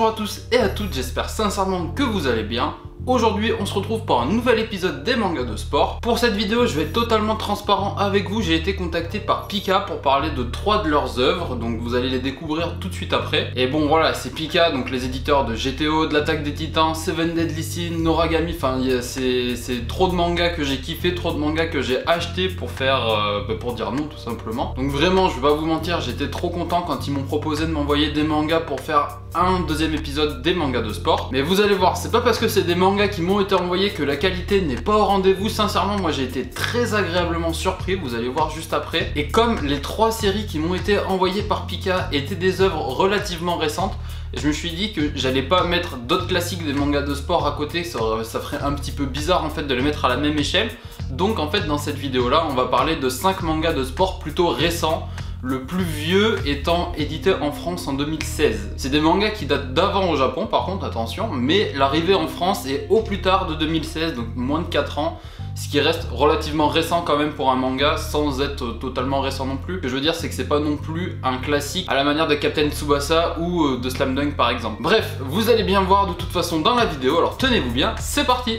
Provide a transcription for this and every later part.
Bonjour à tous et à toutes, j'espère sincèrement que vous allez bien. Aujourd'hui, on se retrouve pour un nouvel épisode des mangas de sport. Pour cette vidéo, je vais être totalement transparent avec vous. J'ai été contacté par Pika pour parler de 3 de leurs œuvres, donc vous allez les découvrir tout de suite après. Et bon voilà, c'est Pika, donc les éditeurs de GTO, de l'Attaque des Titans, Seven Deadly Sins, Noragami, enfin c'est trop de mangas que j'ai kiffé, trop de mangas que j'ai acheté pour faire, pour dire non tout simplement. Donc vraiment, je vais pas vous mentir, j'étais trop content quand ils m'ont proposé de m'envoyer des mangas pour faire un deuxième épisode des mangas de sport. Mais vous allez voir, c'est pas parce que c'est des mangas qui m'ont été envoyés que la qualité n'est pas au rendez-vous. Sincèrement, moi j'ai été très agréablement surpris, vous allez voir juste après. Et comme les 3 séries qui m'ont été envoyées par Pika étaient des œuvres relativement récentes, je me suis dit que j'allais pas mettre d'autres classiques des mangas de sport à côté, ça ferait un petit peu bizarre en fait de les mettre à la même échelle. Donc en fait dans cette vidéo là, on va parler de 5 mangas de sport plutôt récents. Le plus vieux étant édité en France en 2016. C'est des mangas qui datent d'avant au Japon par contre, attention, mais l'arrivée en France est au plus tard de 2016, donc moins de 4 ans, ce qui reste relativement récent quand même pour un manga, sans être totalement récent non plus. Ce que je veux dire, c'est que c'est pas non plus un classique à la manière de Captain Tsubasa ou de Slam Dunk par exemple. Bref, vous allez bien voir de toute façon dans la vidéo, alors tenez-vous bien, c'est parti!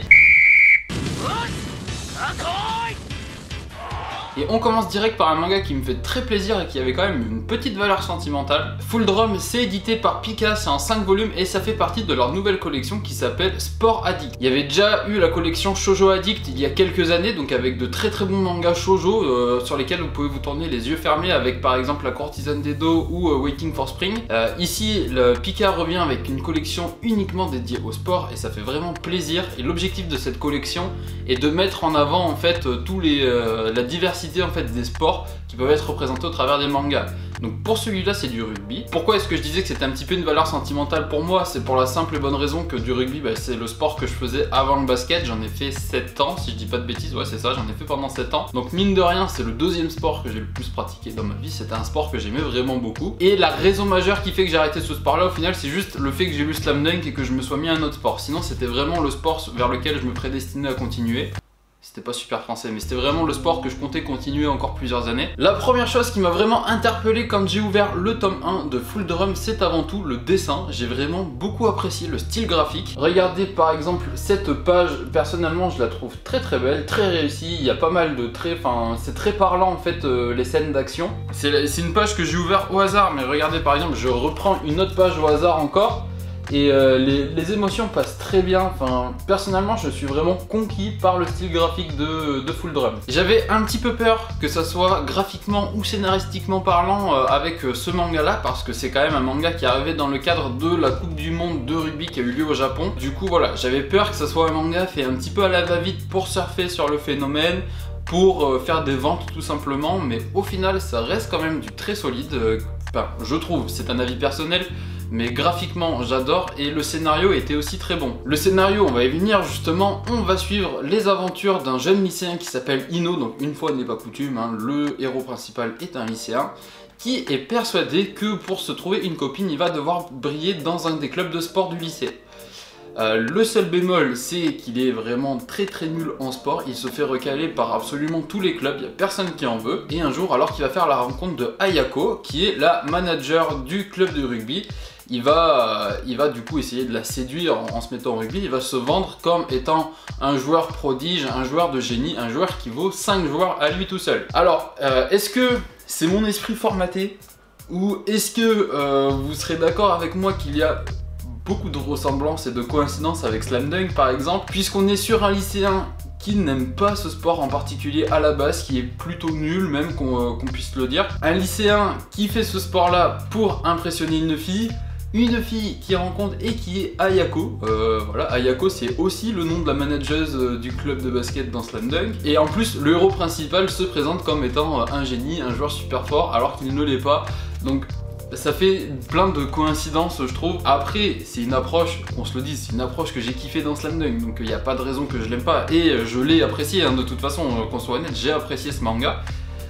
Et on commence direct par un manga qui me fait très plaisir et qui avait quand même une petite valeur sentimentale. Full Drum, c'est édité par Pika, c'est en 5 volumes et ça fait partie de leur nouvelle collection qui s'appelle Sport Addict. Il y avait déjà eu la collection Shoujo Addict il y a quelques années, donc avec de très bons mangas shoujo sur lesquels vous pouvez vous tourner les yeux fermés, avec par exemple La Courtisane d'Edo ou Waiting for Spring. Ici, le Pika revient avec une collection uniquement dédiée au sport et ça fait vraiment plaisir. Et l'objectif de cette collection est de mettre en avant en fait la diversité en fait des sports qui peuvent être représentés au travers des mangas. Donc pour celui-là c'est du rugby. Pourquoi est-ce que je disais que c'était un petit peu une valeur sentimentale pour moi? C'est pour la simple et bonne raison que du rugby, c'est le sport que je faisais avant le basket. J'en ai fait 7 ans si je dis pas de bêtises, ouais c'est ça, j'en ai fait pendant 7 ans. Donc mine de rien c'est le deuxième sport que j'ai le plus pratiqué dans ma vie. C'était un sport que j'aimais vraiment beaucoup. Et la raison majeure qui fait que j'ai arrêté ce sport là au final, c'est juste le fait que j'ai lu Slam Dunk et que je me sois mis à un autre sport. Sinon c'était vraiment le sport vers lequel je me prédestinais à continuer. C'était pas super français, mais c'était vraiment le sport que je comptais continuer encore plusieurs années. La première chose qui m'a vraiment interpellé quand j'ai ouvert le tome 1 de Full Drum, c'est avant tout le dessin. J'ai vraiment beaucoup apprécié le style graphique. Regardez par exemple cette page, personnellement je la trouve très belle, très réussie. Il y a pas mal de traits, enfin c'est très parlant en fait les scènes d'action. C'est une page que j'ai ouverte au hasard, mais regardez par exemple, je reprends une autre page au hasard encore. Et les émotions passent très bien. Enfin, personnellement je suis vraiment conquis par le style graphique de Full Drum. J'avais un petit peu peur que ça soit graphiquement ou scénaristiquement parlant avec ce manga là, parce que c'est quand même un manga qui est arrivé dans le cadre de la Coupe du Monde de rugby qui a eu lieu au Japon. Du coup voilà, j'avais peur que ça soit un manga fait un petit peu à la va-vite pour surfer sur le phénomène, pour faire des ventes tout simplement, mais au final ça reste quand même du très solide. Enfin, je trouve, c'est un avis personnel, mais graphiquement j'adore et le scénario était aussi très bon. Le scénario, on va y venir justement, on va suivre les aventures d'un jeune lycéen qui s'appelle Ino, donc une fois n'est pas coutume, hein, le héros principal est un lycéen qui est persuadé que pour se trouver une copine, il va devoir briller dans un des clubs de sport du lycée. Le seul bémol, c'est qu'il est vraiment très nul en sport. Il se fait recaler par absolument tous les clubs, il n'y a personne qui en veut. Et un jour, alors qu'il va faire la rencontre de Ayako, qui est la manager du club de rugby, il va du coup essayer de la séduire en se mettant au rugby. Il va se vendre comme étant un joueur prodige, un joueur de génie, un joueur qui vaut 5 joueurs à lui tout seul. Alors, est-ce que c'est mon esprit formaté? Ou est-ce que vous serez d'accord avec moi qu'il y a beaucoup de ressemblances et de coïncidences avec Slam Dunk par exemple, puisqu'on est sur un lycéen qui n'aime pas ce sport en particulier à la base, qui est plutôt nul même qu'on puisse le dire. Un lycéen qui fait ce sport là pour impressionner une fille qui rencontre et qui est Ayako. Voilà, Ayako c'est aussi le nom de la manageuse du club de basket dans Slam Dunk. Et en plus le héros principal se présente comme étant un génie, un joueur super fort alors qu'il ne l'est pas. Donc ça fait plein de coïncidences je trouve. Après c'est une approche, qu'on se le dise, c'est une approche que j'ai kiffé dans Slam Dunk, donc il n'y a pas de raison que je l'aime pas. Et je l'ai apprécié hein, de toute façon, qu'on soit honnête, j'ai apprécié ce manga.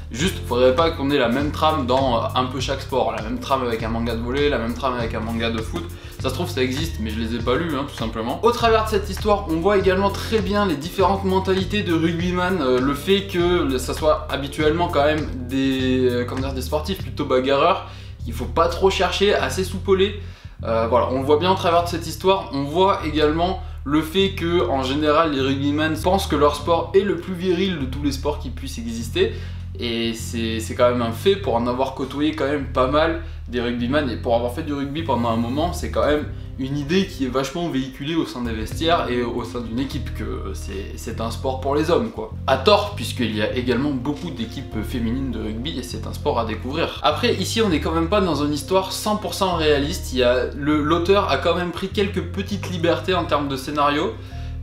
Juste, faudrait pas qu'on ait la même trame dans un peu chaque sport, la même trame avec un manga de volley, la même trame avec un manga de foot. Ça se trouve ça existe, mais je les ai pas lus hein, tout simplement. Au travers de cette histoire, on voit également très bien les différentes mentalités de rugbyman, le fait que ça soit habituellement quand même des sportifs plutôt bagarreurs. Il faut pas trop chercher, assez soupolé. Voilà, on le voit bien au travers de cette histoire. On voit également le fait que en général les rugbyman pensent que leur sport est le plus viril de tous les sports qui puissent exister. Et c'est quand même un fait pour en avoir côtoyé quand même pas mal des rugbyman et pour avoir fait du rugby pendant un moment, c'est quand même une idée qui est vachement véhiculée au sein des vestiaires et au sein d'une équipe que c'est un sport pour les hommes quoi. À tort, puisqu'il y a également beaucoup d'équipes féminines de rugby et c'est un sport à découvrir. Après ici on n'est quand même pas dans une histoire 100% réaliste, l'auteur a quand même pris quelques petites libertés en termes de scénario.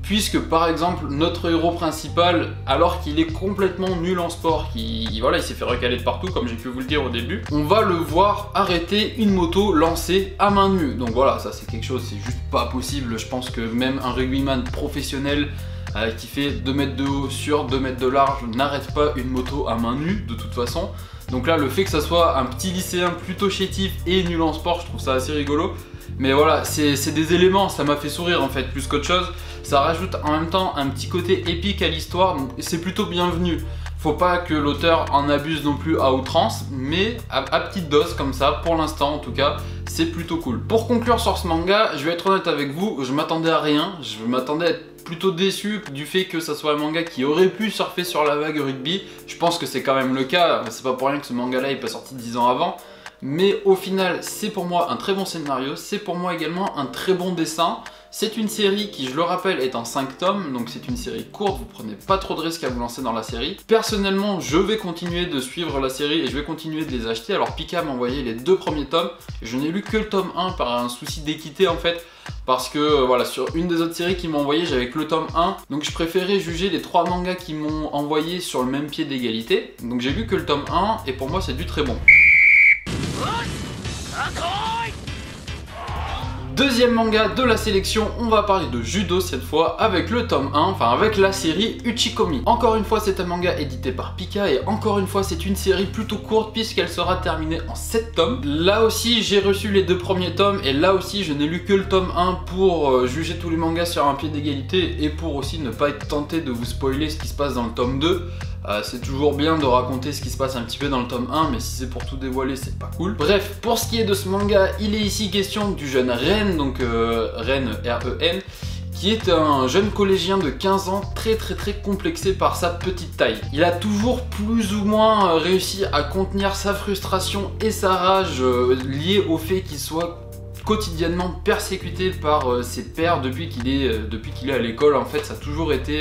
Puisque par exemple notre héros principal, alors qu'il est complètement nul en sport, voilà, il s'est fait recaler de partout comme j'ai pu vous le dire au début, on va le voir arrêter une moto lancée à main nue. Donc voilà, ça c'est quelque chose, c'est juste pas possible. Je pense que même un rugbyman professionnel qui fait 2 mètres de haut sur 2 mètres de large n'arrête pas une moto à main nue de toute façon. Donc là le fait que ça soit un petit lycéen plutôt chétif et nul en sport, je trouve ça assez rigolo. Mais voilà, c'est des éléments, ça m'a fait sourire en fait, plus qu'autre chose. Ça rajoute en même temps un petit côté épique à l'histoire, donc c'est plutôt bienvenu. Faut pas que l'auteur en abuse non plus à outrance, mais à petite dose comme ça, pour l'instant en tout cas, c'est plutôt cool. Pour conclure sur ce manga, je vais être honnête avec vous, je m'attendais à rien, je m'attendais à être plutôt déçu du fait que ça soit un manga qui aurait pu surfer sur la vague rugby. Je pense que c'est quand même le cas, c'est pas pour rien que ce manga là est pas sorti 10 ans avant. Mais au final, c'est pour moi un très bon scénario, c'est pour moi également un très bon dessin. C'est une série qui, je le rappelle, est en 5 tomes, donc c'est une série courte, vous prenez pas trop de risques à vous lancer dans la série. Personnellement, je vais continuer de suivre la série et je vais continuer de les acheter. Alors Pika m'a envoyé les 2 premiers tomes, je n'ai lu que le tome 1 par un souci d'équité en fait. Parce que voilà, sur une des autres séries qu'ils m'ont envoyé, j'avais que le tome 1. Donc je préférais juger les 3 mangas qu'ils m'ont envoyé sur le même pied d'égalité. Donc j'ai lu que le tome 1 et pour moi c'est du très bon. Deuxième manga de la sélection, on va parler de judo cette fois avec le tome 1, enfin avec la série Uchikomi. Encore une fois c'est un manga édité par Pika et encore une fois c'est une série plutôt courte puisqu'elle sera terminée en 7 tomes. Là aussi j'ai reçu les 2 premiers tomes et là aussi je n'ai lu que le tome 1 pour juger tous les mangas sur un pied d'égalité et pour aussi ne pas être tenté de vous spoiler ce qui se passe dans le tome 2. C'est toujours bien de raconter ce qui se passe un petit peu dans le tome 1, mais si c'est pour tout dévoiler, c'est pas cool. Bref, pour ce qui est de ce manga, il est ici question du jeune Ren, donc Ren, R-E-N, qui est un jeune collégien de 15 ans très complexé par sa petite taille. Il a toujours plus ou moins réussi à contenir sa frustration et sa rage liée au fait qu'il soit quotidiennement persécuté par ses pairs depuis qu'il est à l'école. En fait, ça a toujours été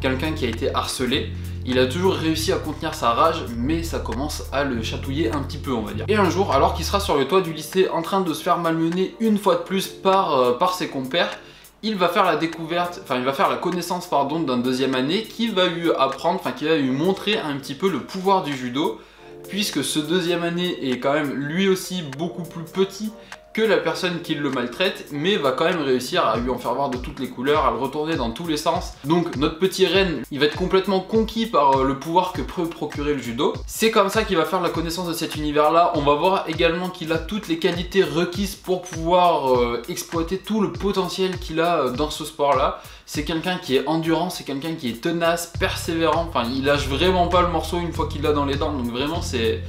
quelqu'un qui a été harcelé. Il a toujours réussi à contenir sa rage, mais ça commence à le chatouiller un petit peu, on va dire. Et un jour, alors qu'il sera sur le toit du lycée en train de se faire malmener une fois de plus par ses compères, il va faire la découverte, enfin il va faire la connaissance pardon d'un deuxième année qui va lui apprendre, enfin qui va lui montrer un petit peu le pouvoir du judo, puisque ce deuxième année est quand même lui aussi beaucoup plus petit que la personne qui le maltraite, mais va quand même réussir à lui en faire voir de toutes les couleurs, à le retourner dans tous les sens. Donc notre petit Ren, il va être complètement conquis par le pouvoir que peut procurer le judo. C'est comme ça qu'il va faire la connaissance de cet univers là. On va voir également qu'il a toutes les qualités requises pour pouvoir exploiter tout le potentiel qu'il a dans ce sport là. C'est quelqu'un qui est endurant, c'est quelqu'un qui est tenace, persévérant, enfin il lâche vraiment pas le morceau une fois qu'il l'a dans les dents, donc vraiment c'est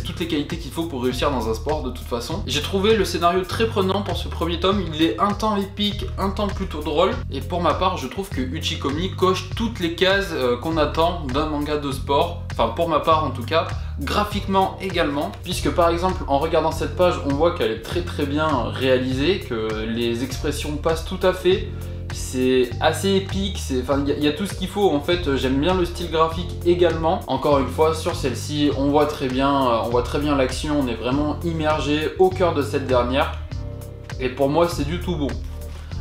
toutes les qualités qu'il faut pour réussir dans un sport de toute façon. J'ai trouvé le scénario très prenant pour ce premier tome, il est un temps épique, un temps plutôt drôle, et pour ma part je trouve que Uchikomi coche toutes les cases qu'on attend d'un manga de sport, enfin pour ma part en tout cas, graphiquement également, puisque par exemple en regardant cette page on voit qu'elle est très bien réalisée, que les expressions passent tout à fait. C'est assez épique, il y a tout ce qu'il faut en fait. J'aime bien le style graphique également. Encore une fois sur celle-ci on voit très bien l'action, on est vraiment immergé au cœur de cette dernière et pour moi c'est du tout bon.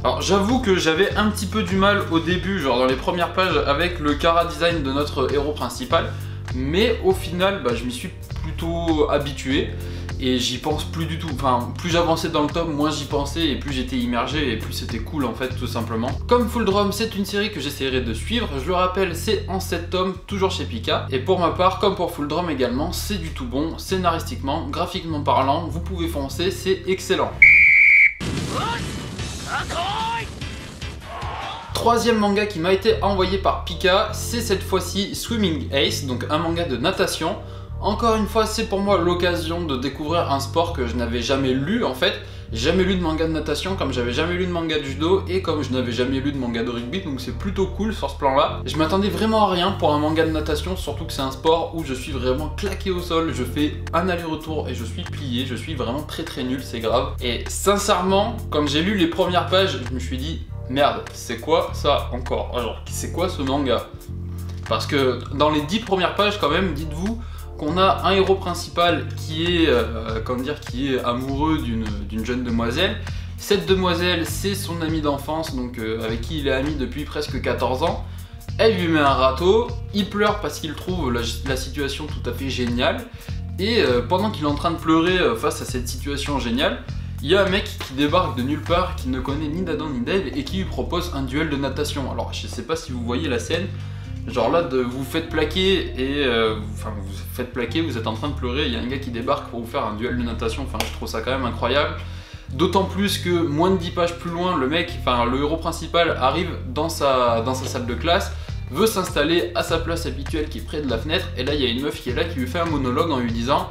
Alors j'avoue que j'avais un petit peu du mal au début, genre dans les premières pages avec le chara design de notre héros principal, mais au final je m'y suis plutôt habitué. Et j'y pense plus du tout, enfin plus j'avançais dans le tome, moins j'y pensais et plus j'étais immergé et plus c'était cool en fait tout simplement. Comme Full Drum c'est une série que j'essaierai de suivre, je le rappelle c'est en 7 tomes, toujours chez Pika. Et pour ma part, comme pour Full Drum également, c'est du tout bon, scénaristiquement, graphiquement parlant, vous pouvez foncer, c'est excellent. Troisième manga qui m'a été envoyé par Pika, c'est cette fois-ci Swimming Ace, donc un manga de natation. Encore une fois, c'est pour moi l'occasion de découvrir un sport que je n'avais jamais lu en fait. jamais lu de manga de natation, comme j'avais jamais lu de manga de judo et comme je n'avais jamais lu de manga de rugby, donc c'est plutôt cool sur ce plan-là. Je m'attendais vraiment à rien pour un manga de natation, surtout que c'est un sport où je suis vraiment claqué au sol, je fais un aller-retour et je suis plié, je suis vraiment très nul, c'est grave. Et sincèrement, quand j'ai lu les premières pages, je me suis dit merde, c'est quoi ça encore? Alors, c'est quoi ce manga? Parce que dans les 10 premières pages quand même, dites-vous qu'on a un héros principal qui est, qui est amoureux d'une jeune demoiselle. Cette demoiselle, c'est son amie d'enfance, donc avec qui il est ami depuis presque 14 ans. Elle lui met un râteau, il pleure parce qu'il trouve la situation tout à fait géniale. Et pendant qu'il est en train de pleurer face à cette situation géniale, il y a un mec qui débarque de nulle part, qui ne connaît ni d'Adam ni d'Ève et qui lui propose un duel de natation. Alors je sais pas si vous voyez la scène, genre là vous faites plaquer et vous êtes en train de pleurer, il y a un gars qui débarque pour vous faire un duel de natation, enfin je trouve ça quand même incroyable. D'autant plus que moins de 10 pages plus loin, le héros principal arrive dans sa salle de classe, veut s'installer à sa place habituelle qui est près de la fenêtre, et là il y a une meuf qui est là qui lui fait un monologue en lui disant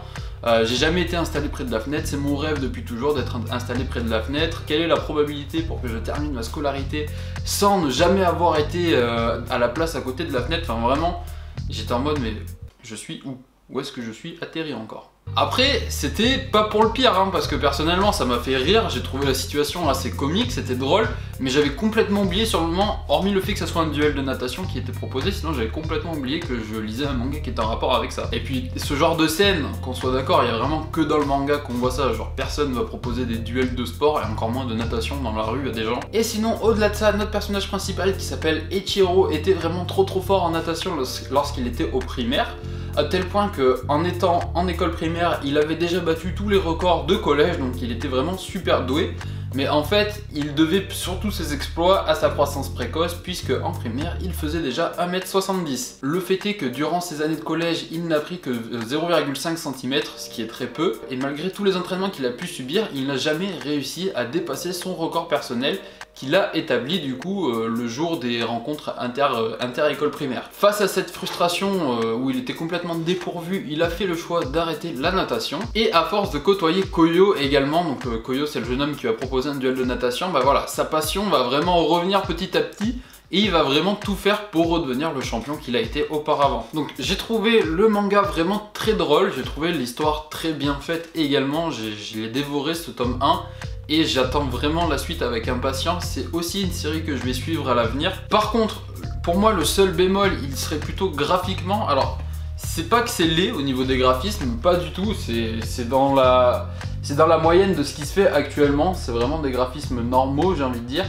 j'ai jamais été installé près de la fenêtre, c'est mon rêve depuis toujours d'être installé près de la fenêtre. Quelle est la probabilité pour que je termine ma scolarité sans ne jamais avoir été à la place à côté de la fenêtre? Enfin vraiment, j'étais en mode mais je suis où? Où est-ce que je suis atterri encore? Après, c'était pas pour le pire, hein, parce que personnellement ça m'a fait rire, j'ai trouvé la situation assez comique, c'était drôle, mais j'avais complètement oublié sur le moment, hormis le fait que ça soit un duel de natation qui était proposé, sinon j'avais complètement oublié que je lisais un manga qui était en rapport avec ça. Et puis ce genre de scène, qu'on soit d'accord, il y a vraiment que dans le manga qu'on voit ça, genre personne va proposer des duels de sport et encore moins de natation dans la rue à des gens. Et sinon, au-delà de ça, notre personnage principal qui s'appelle Eiichiro était vraiment trop fort en natation lorsqu'il était au primaire. À tel point que en étant en école primaire, il avait déjà battu tous les records de collège, donc il était vraiment super doué. Mais en fait, il devait surtout ses exploits à sa croissance précoce, puisque en primaire, il faisait déjà 1m70. Le fait est que durant ses années de collège, il n'a pris que 0,5 cm, ce qui est très peu, et malgré tous les entraînements qu'il a pu subir, il n'a jamais réussi à dépasser son record personnel, qu'il a établi du coup le jour des rencontres inter-école primaire. Face à cette frustration où il était complètement dépourvu, il a fait le choix d'arrêter la natation, et à force de côtoyer Koyo également, donc Koyo c'est le jeune homme qui va proposer un duel de natation, bah voilà, sa passion va vraiment revenir petit à petit, et il va vraiment tout faire pour redevenir le champion qu'il a été auparavant. Donc j'ai trouvé le manga vraiment très drôle, j'ai trouvé l'histoire très bien faite également, j'ai dévoré ce tome 1, et j'attends vraiment la suite avec impatience. C'est aussi une série que je vais suivre à l'avenir. Par contre, pour moi le seul bémol, il serait plutôt graphiquement. Alors, c'est pas que c'est laid au niveau des graphismes, pas du tout, c'est dans la moyenne de ce qui se fait actuellement, c'est vraiment des graphismes normaux, j'ai envie de dire.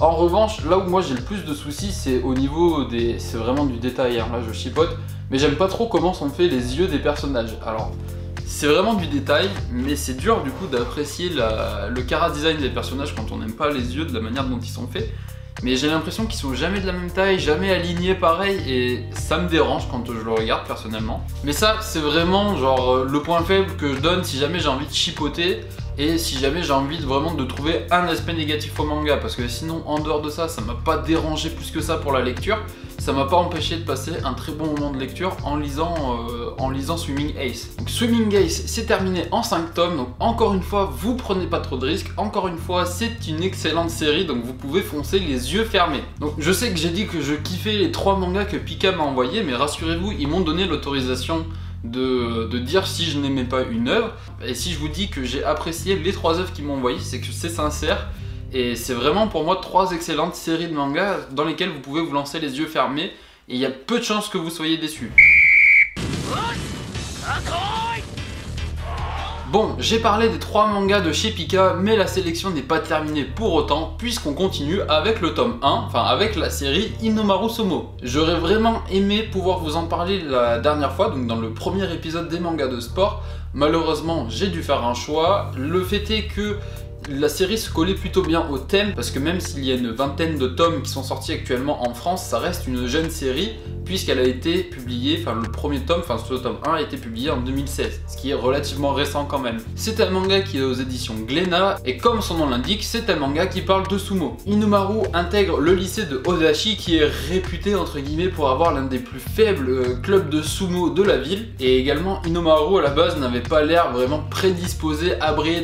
En revanche, là où moi j'ai le plus de soucis, c'est au niveau c'est vraiment du détail, hein. Là je chipote, mais j'aime pas trop comment sont faits les yeux des personnages. Alors, c'est vraiment du détail, mais c'est dur du coup d'apprécier le chara-design des personnages quand on n'aime pas les yeux de la manière dont ils sont faits. Mais j'ai l'impression qu'ils sont jamais de la même taille, jamais alignés pareil, et ça me dérange quand je le regarde personnellement. Mais ça, c'est vraiment genre le point faible que je donne si jamais j'ai envie de chipoter, et si jamais j'ai envie vraiment de trouver un aspect négatif au manga, parce que sinon en dehors de ça, ça m'a pas dérangé plus que ça pour la lecture. Ça m'a pas empêché de passer un très bon moment de lecture en lisant Swimming Ace. Donc Swimming Ace, c'est terminé en 5 tomes, donc encore une fois, vous prenez pas trop de risques, encore une fois, c'est une excellente série, donc vous pouvez foncer les yeux fermés. Donc je sais que j'ai dit que je kiffais les 3 mangas que Pika m'a envoyés, mais rassurez-vous, ils m'ont donné l'autorisation de dire si je n'aimais pas une œuvre, et si je vous dis que j'ai apprécié les 3 œuvres qu'ils m'ont envoyées, c'est que c'est sincère. Et c'est vraiment pour moi 3 excellentes séries de mangas dans lesquelles vous pouvez vous lancer les yeux fermés et il y a peu de chances que vous soyez déçus. Bon, j'ai parlé des 3 mangas de chez Pika, mais la sélection n'est pas terminée pour autant, puisqu'on continue avec le tome 1, enfin avec la série Inomaru Somo. J'aurais vraiment aimé pouvoir vous en parler la dernière fois, donc dans le premier épisode des mangas de sport. Malheureusement, j'ai dû faire un choix. Le fait est que la série se collait plutôt bien au thème, parce que même s'il y a une vingtaine de tomes qui sont sortis actuellement en France, ça reste une jeune série, puisqu'elle a été publiée, enfin le premier tome, enfin ce tome 1 a été publié en 2016, ce qui est relativement récent quand même. C'est un manga qui est aux éditions Glénat, et comme son nom l'indique, c'est un manga qui parle de sumo. Inomaru intègre le lycée de Odachi, qui est réputé entre guillemets pour avoir l'un des plus faibles clubs de sumo de la ville, et également Inomaru à la base n'avait pas l'air vraiment prédisposé à briller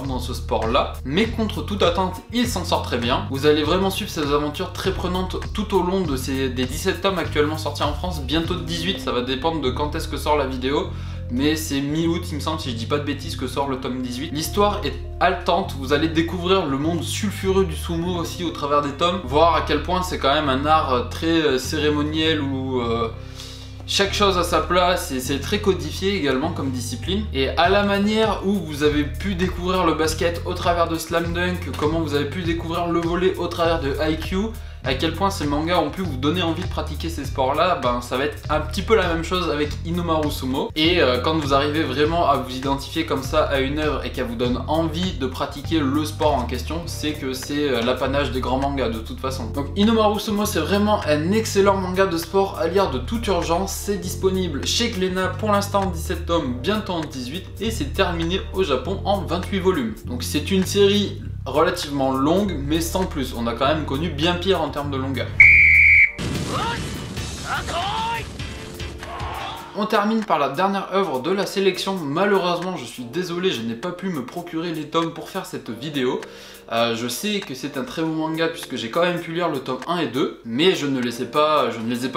dans ce sport. sport là, mais contre toute attente il s'en sort très bien. Vous allez vraiment suivre ces aventures très prenantes tout au long de des 17 tomes actuellement sortis en France, bientôt 18, ça va dépendre de quand est-ce que sort la vidéo. Mais c'est mi-août il me semble, si je dis pas de bêtises, que sort le tome 18. L'histoire est haletante, vous allez découvrir le monde sulfureux du sumo aussi au travers des tomes, voir à quel point c'est quand même un art très cérémoniel où chaque chose à sa place et c'est très codifié également comme discipline. Et à la manière où vous avez pu découvrir le basket au travers de Slam Dunk, comment vous avez pu découvrir le volley au travers de Haikyuu, à quel point ces mangas ont pu vous donner envie de pratiquer ces sports là, ben ça va être un petit peu la même chose avec Inomaru Sumo. Et quand vous arrivez vraiment à vous identifier comme ça à une œuvre et qu'elle vous donne envie de pratiquer le sport en question, c'est que c'est l'apanage des grands mangas de toute façon. Donc Inomaru Sumo, c'est vraiment un excellent manga de sport à lire de toute urgence. C'est disponible chez Glénat pour l'instant en 17 tomes, bientôt en 18, et c'est terminé au Japon en 28 volumes. Donc c'est une série relativement longue, mais sans plus. On a quand même connu bien pire en termes de longueur. On termine par la dernière œuvre de la sélection. Malheureusement, je suis désolé, je n'ai pas pu me procurer les tomes pour faire cette vidéo. Je sais que c'est un très bon manga puisque j'ai quand même pu lire le tome 1 et 2, mais je ne les ai pas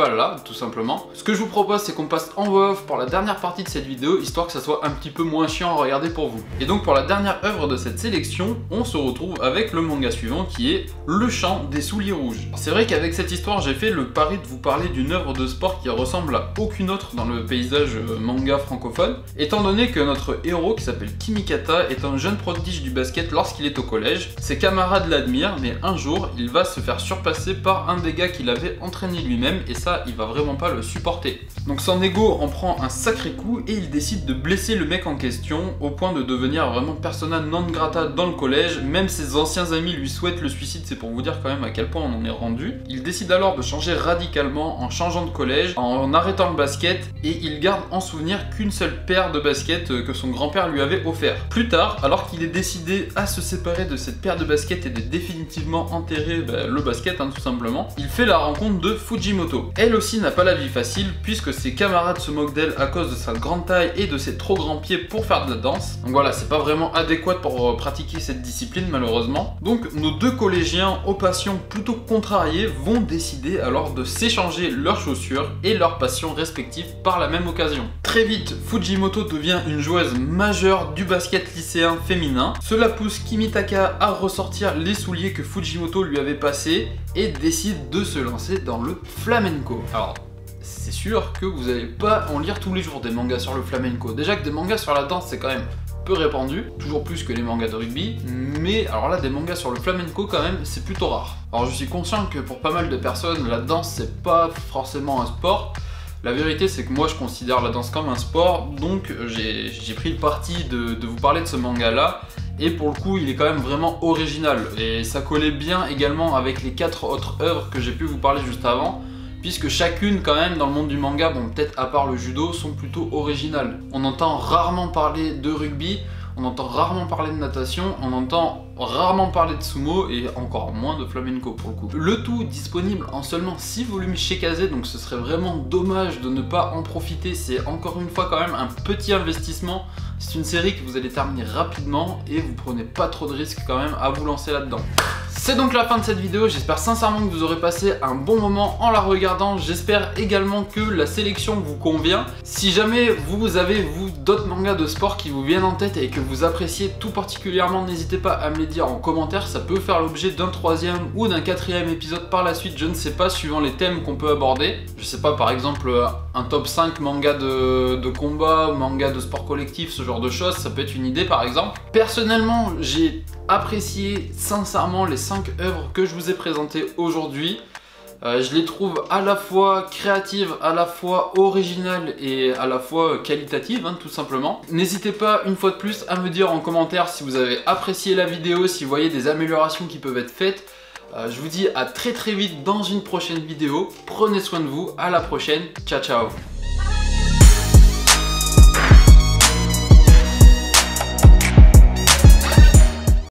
là, tout simplement. Ce que je vous propose, c'est qu'on passe en voix off pour la dernière partie de cette vidéo, histoire que ça soit un petit peu moins chiant à regarder pour vous. Et donc pour la dernière œuvre de cette sélection, on se retrouve avec le manga suivant qui est Le Chant des Souliers Rouges. C'est vrai qu'avec cette histoire, j'ai fait le pari de vous parler d'une œuvre de sport qui ressemble à aucune autre dans le paysage manga francophone, étant donné que notre héros, qui s'appelle Kimikata, est un jeune prodige du basket lorsqu'il est au collège. Ses camarades l'admirent, mais un jour, il va se faire surpasser par un des gars qu'il avait entraîné lui-même, et ça, il va vraiment pas le supporter. Donc son ego en prend un sacré coup, et il décide de blesser le mec en question, au point de devenir vraiment persona non grata dans le collège. Même ses anciens amis lui souhaitent le suicide, c'est pour vous dire quand même à quel point on en est rendu. Il décide alors de changer radicalement en changeant de collège, en arrêtant le basket, et il garde en souvenir qu'une seule paire de baskets que son grand-père lui avait offert. Plus tard, alors qu'il est décidé à se séparer de cette paire de basket et de définitivement enterrer le basket, tout simplement, il fait la rencontre de Fujimoto. Elle aussi n'a pas la vie facile puisque ses camarades se moquent d'elle à cause de sa grande taille et de ses trop grands pieds pour faire de la danse. Donc voilà, c'est pas vraiment adéquat pour pratiquer cette discipline malheureusement. Donc nos deux collégiens aux passions plutôt contrariées vont décider alors de s'échanger leurs chaussures et leurs passions respectives par la même occasion. Très vite, Fujimoto devient une joueuse majeure du basket lycéen féminin. Cela pousse Kimitaka à ressortir les souliers que Fujimoto lui avait passés et décide de se lancer dans le flamenco. Alors, c'est sûr que vous n'allez pas en lire tous les jours des mangas sur le flamenco. Déjà que des mangas sur la danse, c'est quand même peu répandu, toujours plus que les mangas de rugby, mais alors là, des mangas sur le flamenco quand même, c'est plutôt rare. Alors je suis conscient que pour pas mal de personnes, la danse c'est pas forcément un sport. La vérité c'est que moi je considère la danse comme un sport, donc j'ai pris le parti de vous parler de ce manga là, et pour le coup il est quand même vraiment original, et ça collait bien également avec les 4 autres œuvres que j'ai pu vous parler juste avant, puisque chacune quand même dans le monde du manga, bon peut-être à part le judo, sont plutôt originales. On entend rarement parler de rugby, on entend rarement parler de natation, on entend rarement parler de sumo et encore moins de flamenco pour le coup. Le tout disponible en seulement 6 volumes chez Kazé, donc ce serait vraiment dommage de ne pas en profiter. C'est encore une fois quand même un petit investissement. C'est une série que vous allez terminer rapidement et vous prenez pas trop de risques quand même à vous lancer là-dedans. C'est donc la fin de cette vidéo, j'espère sincèrement que vous aurez passé un bon moment en la regardant. J'espère également que la sélection vous convient. Si jamais vous avez d'autres mangas de sport qui vous viennent en tête et que vous appréciez tout particulièrement, n'hésitez pas à me les dire en commentaire. Ça peut faire l'objet d'un 3e ou d'un 4e épisode par la suite, je ne sais pas, suivant les thèmes qu'on peut aborder. Je sais pas, par exemple un top 5 manga de combat, manga de sport collectif, ce genre de choses, ça peut être une idée par exemple. Personnellement, j'ai apprécié sincèrement les 5 œuvres que je vous ai présentées aujourd'hui. Je les trouve à la fois créatives, à la fois originales et à la fois qualitatives, tout simplement. N'hésitez pas une fois de plus à me dire en commentaire si vous avez apprécié la vidéo, si vous voyez des améliorations qui peuvent être faites. Je vous dis à très vite dans une prochaine vidéo. Prenez soin de vous, à la prochaine, ciao ciao.